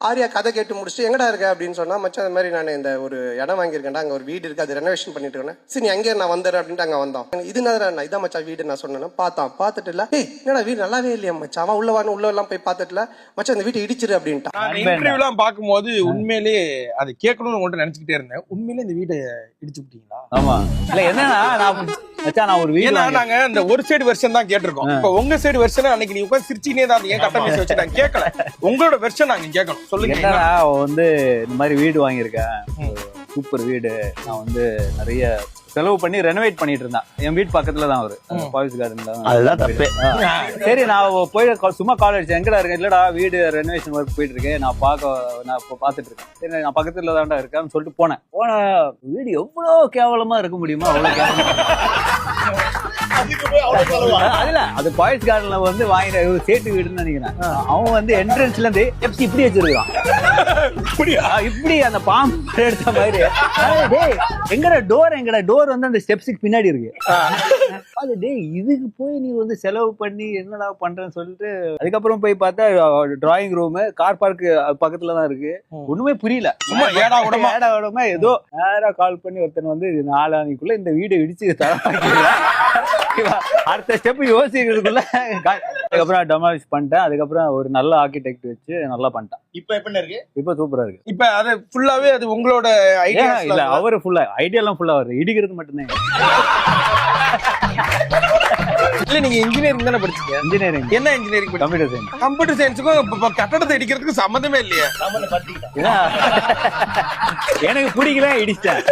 ஆரியா கதை கேட்டு முடிச்சுட்டு எங்கடா இருக்க அப்படின்னு சொன்னா, மச்சான் அந்த மாதிரி நான் இந்த ஒரு இடம் வாங்கியிருக்கேன்டா, அங்க ஒரு வீடு இருக்கு, அது ரெனோவேஷன் பண்ணிட்டு இருக்கேன். சரி நீ அங்கே நான் வந்துடுறேன் அப்படின்ட்டு அங்க வந்தோம். இது நான் இதான் மச்சான் வீடு நான் சொன்னேன். பார்த்துட்டு இல்ல என்னடா வீடு நல்லாவே இல்லையா மச்சான், அவன் உள்ள எல்லாம் போய் பார்த்துட்டுல மச்சான் இந்த வீட்டை இடிச்சிரு அப்படின்ட்டான். இன்டர்வியூலாம் பார்க்கும்போது உண்மையிலேயே அது கேட்கணும்னு உங்கள்ட்ட நினைச்சுக்கிட்டே இருந்தேன். உண்மையிலே இந்த வீட்டை இடிச்சு விட்டீங்களா? ஆமா இல்ல என்னன்னா நான் ஒரு வீடு நாங்க இந்த ஒரு சைடு வெர்ஷன் தான் கேட்டிருக்கோம். இப்ப உங்க சைடு வெர்ஷன் அன்னைக்கு நீ உட்கார்ந்து சிரிச்சினே தான் ஏன் கட்ட மீசை வச்சு நான் கேட்கல. உங்களோட வெர்ஷன் நாங்க கேட்கணும். சொல்லுங்க. என்னன்னா வந்து இந்த மாதிரி வீடு வாங்கியிருக்கேன், சூப்பர் வீடு. நான் வந்து நிறைய செலவு பண்ணி ரெனோவேட் பண்ணிட்டு இருந்தான். என் வீட்டு பக்கத்துல தான் அவரு பாய்ஸ் கார்டன்ல. அதுதான் தப்பே. சரி நான் போய் சும்மா கால் அடிச்சேன், எங்கடா இருக்கேன், இல்லடா வீடு ரெனோவேஷன் ஒர்க் போயிட்டு இருக்கேன், நான் பாத்துட்டு இருக்கேன். சரி நான் பக்கத்துல தான்டா இருக்கேன்னு சொல்லிட்டு போன வீடு எவ்வளவு கேவலமா இருக்க முடியுமா, அவ்வளவு அதுல அது பாய்ஸ் கார்டன்ல வந்து வாங்கின சேட்டு வீடுன்னு நினைக்கிறேன். அவன் வந்து என்ட்ரன்ஸ்ல இருந்து இப்படி வச்சிருக்கான், இப்படி அந்த பாம்பு எடுத்த மாதிரி. எங்கடா டோர் வந்து அந்த ஸ்டெப்ஸுக்கு பின்னாடி இருக்கு. அது டேய் இதுக்கு போய் நீ வந்து செலவு பண்ணி என்னடா பண்றேன்னு சொல்லிட்டு அதுக்கப்புறம் போய் பார்த்தா டிராயிங் ரூம் கார் பார்க் பக்கத்துல தான் இருக்கு. ஒண்ணுமே புரியல, ஏடா உடமா ஏதோ நேரா கால் பண்ணி ஒருத்தன் வந்து 4 நாளைக்குள்ள இந்த வீடு இடிச்சு அடுத்த ஸ்டெப் யோசிக்கிறதுக்குள்ள அதுக்கப்புறம் டெமாலிஷ் பண்ணிட்டேன். அதுக்கப்புறம் ஒரு நல்ல ஆர்கிடெக்ட் வச்சு நல்லா பண்ணிட்டேன். இப்ப எப்படி இருக்கு? இப்ப சூப்பரா இருக்கு. இப்ப அது ஃபுல்லாவே அது உங்களோட ஐடியா இல்ல, அவரு ஃபுல்லா ஐடியா எல்லாம் ஃபுல்லா வருது, இடிக்கிறது மட்டும்தான். இல்ல நீங்க இன்ஜினியரிங் தானே படிச்சீங்க? இன்ஜினியரிங். என்ன இன்ஜினியரிங்? Computer science. கம்ப்யூட்டர் சயின்ஸுக்கும் கட்டடத்தை இடிக்கிறதுக்கு சம்மந்தமே இல்லையா? எனக்கு பிடிக்கல, இடிச்சேன்.